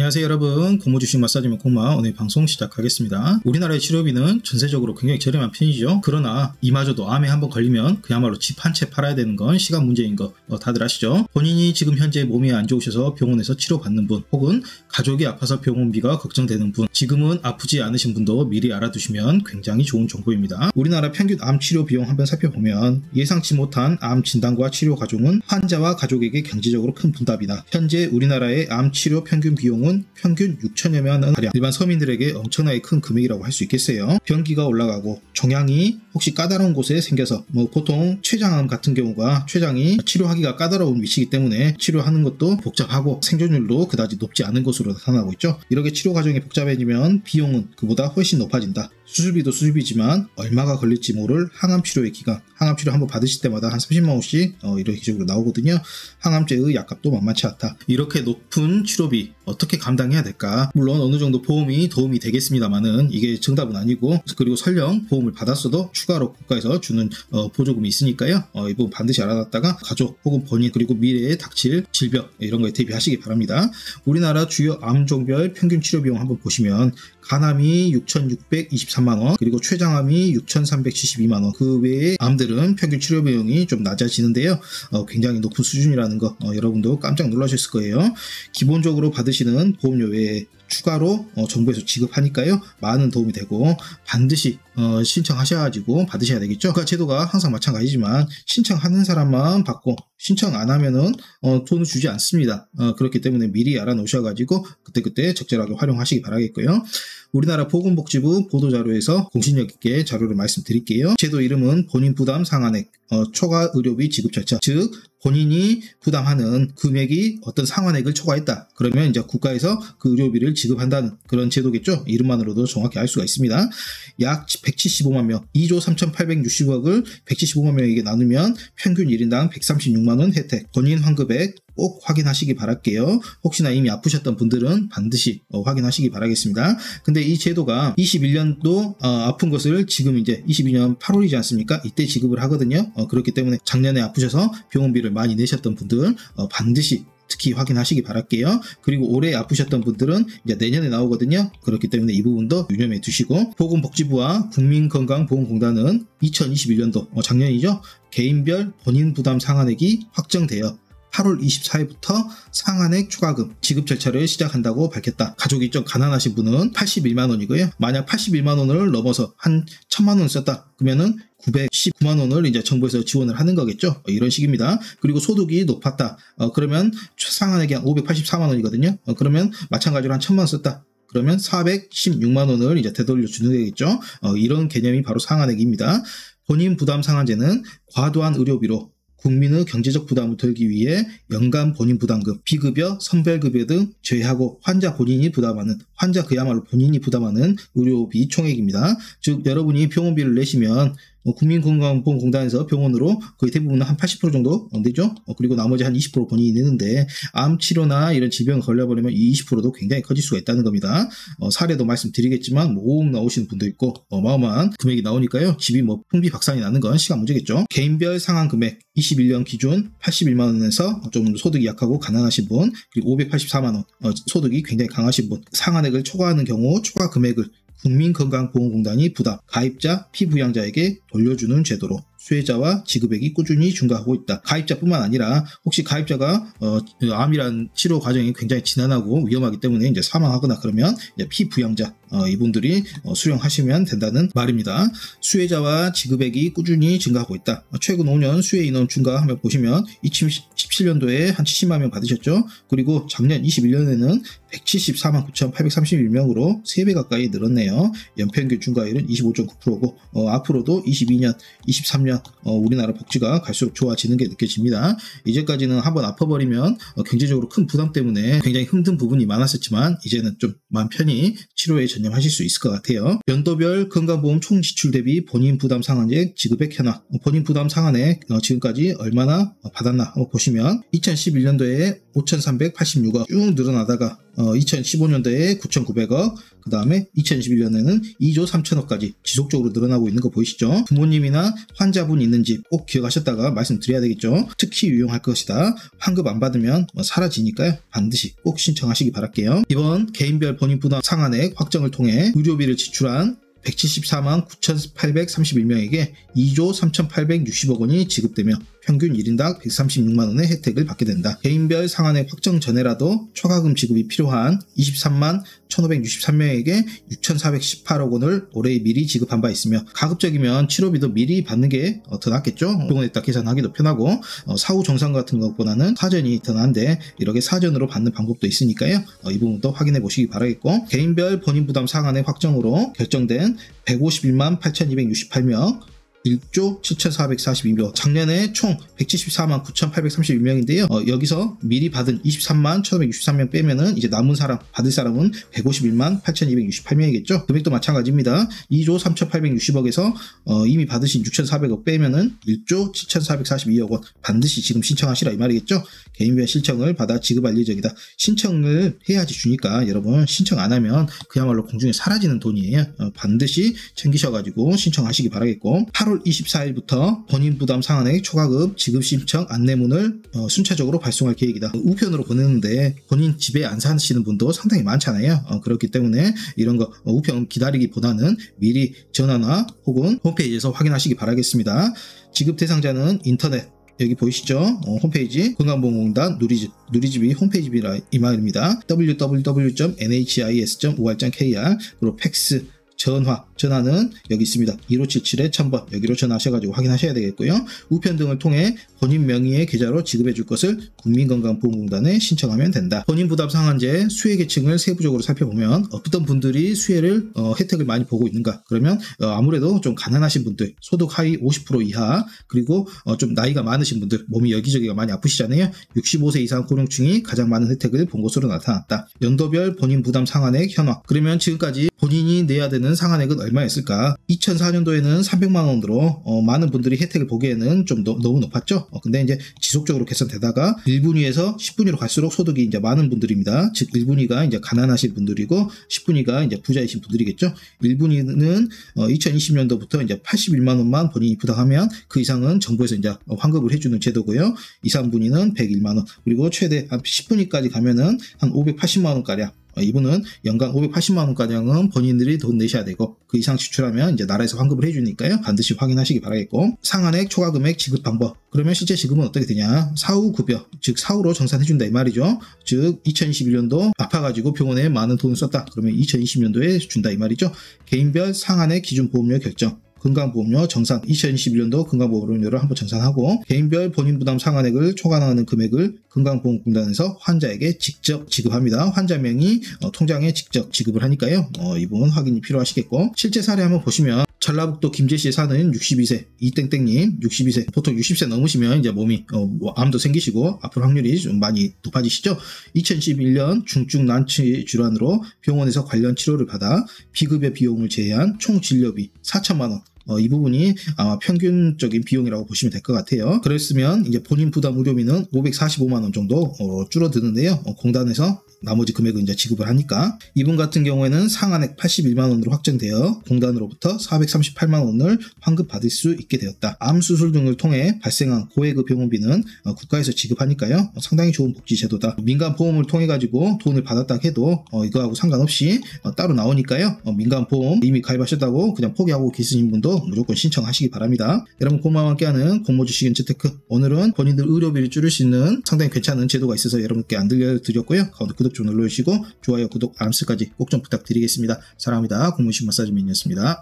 안녕하세요 여러분, 고무주식 마사지면 고마 오늘 방송 시작하겠습니다. 우리나라의 치료비는 전세적으로 굉장히 저렴한 편이죠. 그러나 이마저도 암에 한번 걸리면 그야말로 집 한 채 팔아야 되는 건 시간 문제인 거 다들 아시죠? 본인이 지금 현재 몸이 안 좋으셔서 병원에서 치료받는 분, 혹은 가족이 아파서 병원비가 걱정되는 분, 지금은 아프지 않으신 분도 미리 알아두시면 굉장히 좋은 정보입니다. 우리나라 평균 암 치료 비용 한번 살펴보면 예상치 못한 암 진단과 치료 과정은 환자와 가족에게 경제적으로 큰 분담이다. 현재 우리나라의 암 치료 평균 비용은 평균 6천여만 원 가량, 일반 서민들에게 엄청나게 큰 금액이라고 할 수 있겠어요. 변기가 올라가고 종양이 혹시 까다로운 곳에 생겨서 보통 췌장암 같은 경우가 췌장이 치료하기가 까다로운 위치이기 때문에 치료하는 것도 복잡하고 생존율도 그다지 높지 않은 것으로 나타나고 있죠. 이렇게 치료 과정이 복잡해지면 비용은 그보다 훨씬 높아진다. 수술비도 수술비지만 얼마가 걸릴지 모를 항암 치료의 기간, 항암 치료 한번 받으실 때마다 한 30만원씩 이렇게 식으로 나오거든요. 항암제의 약값도 만만치 않다. 이렇게 높은 치료비 어떻게 감당해야 될까? 물론 어느 정도 보험이 도움이 되겠습니다만은 이게 정답은 아니고, 그리고 설령 보험을 받았어도 추가로 국가에서 주는 보조금이 있으니까요. 이 부분 반드시 알아놨다가 가족 혹은 본인 그리고 미래에 닥칠 질병 이런 거에 대비하시기 바랍니다. 우리나라 주요 암종별 평균 치료 비용 한번 보시면 간암이 6,623만원, 그리고 췌장암이 6,372만원, 그 외에 암들은 평균 치료 비용이 좀 낮아지는데요. 굉장히 높은 수준이라는 거 여러분도 깜짝 놀라셨을 거예요. 기본적으로 받으시는 보험료 외에 추가로 정부에서 지급하니까요. 많은 도움이 되고 반드시 신청하셔가지고 받으셔야 되겠죠. 그 제도가 항상 마찬가지지만 신청하는 사람만 받고 신청 안 하면은 돈을 주지 않습니다. 그렇기 때문에 미리 알아놓으셔가지고 그때그때 적절하게 활용하시기 바라겠고요. 우리나라 보건복지부 보도자료에서 공신력 있게 자료를 말씀드릴게요. 제도 이름은 본인 부담 상한액 초과 의료비 지급 절차, 즉 본인이 부담하는 금액이 어떤 상한액을 초과했다. 그러면 이제 국가에서 그 의료비를 지급한다는 그런 제도겠죠. 이름만으로도 정확히 알 수가 있습니다. 약 175만 명, 2조 3,860억을 175만 명에게 나누면 평균 1인당 136만원 혜택, 본인 환급액 꼭 확인하시기 바랄게요. 혹시나 이미 아프셨던 분들은 반드시 확인하시기 바라겠습니다. 근데 이 제도가 21년도 아픈 것을 지금 이제 22년 8월이지 않습니까? 이때 지급을 하거든요. 그렇기 때문에 작년에 아프셔서 병원비를 많이 내셨던 분들 반드시 특히 확인하시기 바랄게요. 그리고 올해 아프셨던 분들은 이제 내년에 나오거든요. 그렇기 때문에 이 부분도 유념해 두시고, 보건복지부와 국민건강보험공단은 2021년도 작년이죠. 개인별 본인 부담 상한액이 확정되어 8월 24일부터 상한액 추가금 지급 절차를 시작한다고 밝혔다. 가족이 좀 가난하신 분은 81만원이고요. 만약 81만원을 넘어서 한 1000만원 썼다. 그러면은 919만원을 이제 정부에서 지원을 하는 거겠죠. 이런 식입니다. 그리고 소득이 높았다. 그러면 상한액이 한 584만원이거든요. 그러면 마찬가지로 한 1000만원 썼다. 그러면 416만원을 이제 되돌려 주는 거겠죠. 이런 개념이 바로 상한액입니다. 본인 부담 상한제는 과도한 의료비로 국민의 경제적 부담을 덜기 위해 연간 본인 부담금, 비급여, 선별급여 등 제외하고 환자 본인이 부담하는, 환자 그야말로 본인이 부담하는 의료비 총액입니다. 즉 여러분이 병원비를 내시면 국민건강보험공단에서 병원으로 거의 대부분 한 80% 정도 내죠. 그리고 나머지 한 20% 본인이 내는데 암 치료나 이런 질병을 걸려버리면 이 20%도 굉장히 커질 수가 있다는 겁니다. 사례도 말씀드리겠지만 5억 나오시는 분도 있고 어마어마한 금액이 나오니까요. 집이 풍비박산이 나는 건 시간 문제겠죠. 개인별 상한 금액 21년 기준 81만원에서 좀 소득이 약하고 가난하신 분, 그리고 584만원 소득이 굉장히 강하신 분, 상한액을 초과하는 경우 초과 금액을 국민건강보험공단이 부담, 가입자, 피부양자에게 돌려주는 제도로 수혜자와 지급액이 꾸준히 증가하고 있다. 가입자뿐만 아니라 혹시 가입자가 암이란 치료 과정이 굉장히 지난하고 위험하기 때문에 이제 사망하거나 그러면 이제 피부양자 이분들이 수령하시면 된다는 말입니다. 수혜자와 지급액이 꾸준히 증가하고 있다. 최근 5년 수혜 인원 증가하면 보시면 2017년도에 한 70만 명 받으셨죠. 그리고 작년 21년에는 174만 9,831명으로 3배 가까이 늘었네요. 연평균 증가율은 25.9%고 앞으로도 22년, 23년 우리나라 복지가 갈수록 좋아지는 게 느껴집니다. 이제까지는 한번 아파버리면 경제적으로 큰 부담 때문에 굉장히 힘든 부분이 많았었지만 이제는 좀 마음 편히 치료에 전념하실 수 있을 것 같아요. 연도별 건강보험 총 지출 대비 본인 부담 상한액 지급액 현황, 본인 부담 상한액 지금까지 얼마나 받았나 보시면 2011년도에 5,386억 쭉 늘어나다가 2015년도에 9,900억, 그 다음에 2021년에는 2조 3천억까지 지속적으로 늘어나고 있는 거 보이시죠? 부모님이나 환자분 있는 집 꼭 기억하셨다가 말씀드려야 되겠죠? 특히 유용할 것이다. 환급 안 받으면 사라지니까요. 반드시 꼭 신청하시기 바랄게요. 이번 개인별 본인부담 상한액 확정을 통해 의료비를 지출한 174만 9,831명에게 2조 3,860억 원이 지급되며 평균 1인당 136만 원의 혜택을 받게 된다. 개인별 상한액 확정 전에라도 초과금 지급이 필요한 23만 1,563명에게 6,418억 원을 올해 미리 지급한 바 있으며, 가급적이면 치료비도 미리 받는 게 더 낫겠죠. 병원에 딱 계산하기도 편하고 사후 정상 같은 것보다는 사전이 더 나은데 이렇게 사전으로 받는 방법도 있으니까요. 이 부분도 확인해 보시기 바라겠고, 개인별 본인부담 상한액 확정으로 결정된 151만 8,268명 1조 7,442명, 작년에 총 174만 9,831명인데요. 여기서 미리 받은 23만 1,563명 빼면은 이제 남은 사람, 받을 사람은 151만 8,268명이겠죠. 금액도 마찬가지입니다. 2조 3,860억에서 이미 받으신 6,400억 빼면은 1조 7,442억 원 반드시 지금 신청하시라 이 말이겠죠. 개인별 신청을 받아 지급할 예정이다. 신청을 해야지 주니까 여러분 신청 안 하면 그야말로 공중에 사라지는 돈이에요. 반드시 챙기셔가지고 신청하시기 바라겠고, 8월 24일부터 본인부담 상한액 초과급 지급 신청 안내문을 순차적으로 발송할 계획이다. 우편으로 보내는데 본인 집에 안 사시는 분도 상당히 많잖아요. 그렇기 때문에 이런 거 우편 기다리기보다는 미리 전화나 혹은 홈페이지에서 확인하시기 바라겠습니다. 지급 대상자는 인터넷, 여기 보이시죠? 홈페이지 건강보험공단 누리집이 홈페이지라 이 말입니다. www.nhis.or.kr, 그리고 팩스, 전화는 여기 있습니다. 1577-1000번 여기로 전화하셔가지고 확인하셔야 되겠고요. 우편 등을 통해 본인 명의의 계좌로 지급해 줄 것을 국민건강보험공단에 신청하면 된다. 본인부담 상한제 수혜 계층을 세부적으로 살펴보면 어떤 분들이 수혜를 혜택을 많이 보고 있는가, 그러면 아무래도 좀 가난하신 분들, 소득 하위 50% 이하, 그리고 좀 나이가 많으신 분들, 몸이 여기저기가 많이 아프시잖아요. 65세 이상 고령층이 가장 많은 혜택을 본 것으로 나타났다. 연도별 본인부담 상한액 현황, 그러면 지금까지 본인이 내야 되는 상한액은 얼마였을까? 2004년도에는 300만원으로 많은 분들이 혜택을 보기에는 좀 너무 높았죠. 근데 이제 지속적으로 개선되다가 1분위에서 10분위로 갈수록 소득이 이제 많은 분들입니다. 즉 1분위가 이제 가난하신 분들이고 10분위가 이제 부자이신 분들이겠죠. 1분위는 2020년도부터 이제 81만원만 본인이 부담하면 그 이상은 정부에서 이제 환급을 해주는 제도고요. 2, 3분위는 101만원, 그리고 최대 한 10분위까지 가면은 한 580만원가량, 이분은 연간 580만원가량은 본인들이 돈 내셔야 되고, 그 이상 지출하면 이제 나라에서 환급을 해주니까요. 반드시 확인하시기 바라겠고, 상한액 초과금액 지급 방법, 그러면 실제 지급은 어떻게 되냐? 사후급여, 즉 사후로 정산해준다 이 말이죠. 즉 2021년도 아파가지고 병원에 많은 돈을 썼다, 그러면 2020년도에 준다 이 말이죠. 개인별 상한액 기준 보험료 결정, 건강보험료 정산, 2021년도 건강보험료를 한번 정산하고, 개인별 본인부담 상한액을 초과하는 금액을 건강보험공단에서 환자에게 직접 지급합니다. 환자명이 통장에 직접 지급을 하니까요. 이 부분 확인이 필요하시겠고, 실제 사례 한번 보시면 전라북도 김제시에 사는 62세 이땡땡님, 62세, 보통 60세 넘으시면 이제 몸이 암도 생기시고 아플 확률이 좀 많이 높아지시죠. 2011년 중증 난치 질환으로 병원에서 관련 치료를 받아 비급여 비용을 제외한 총 진료비 4천만 원. 이 부분이 아마 평균적인 비용이라고 보시면 될 것 같아요. 그랬으면 이제 본인 부담 의료비는 545만원 정도 줄어드는데요. 공단에서 나머지 금액은 이제 지급을 하니까, 이분 같은 경우에는 상한액 81만원으로 확정되어 공단으로부터 438만원을 환급받을 수 있게 되었다. 암 수술 등을 통해 발생한 고액의 병원비는 국가에서 지급하니까요. 상당히 좋은 복지 제도다. 민간 보험을 통해 가지고 돈을 받았다 해도 이거하고 상관없이 따로 나오니까요. 민간 보험 이미 가입하셨다고 그냥 포기하고 계시는 분도 무조건 신청하시기 바랍니다. 여러분, 고마워 함께하는 공모주식인 재테크, 오늘은 본인들 의료비를 줄일 수 있는 상당히 괜찮은 제도가 있어서 여러분께 안 들려드렸고요. 가운데 구독 좀 눌러주시고 좋아요, 구독, 알람설까지 꼭 좀 부탁드리겠습니다. 사랑합니다. 공무신 마사지맨이었습니다.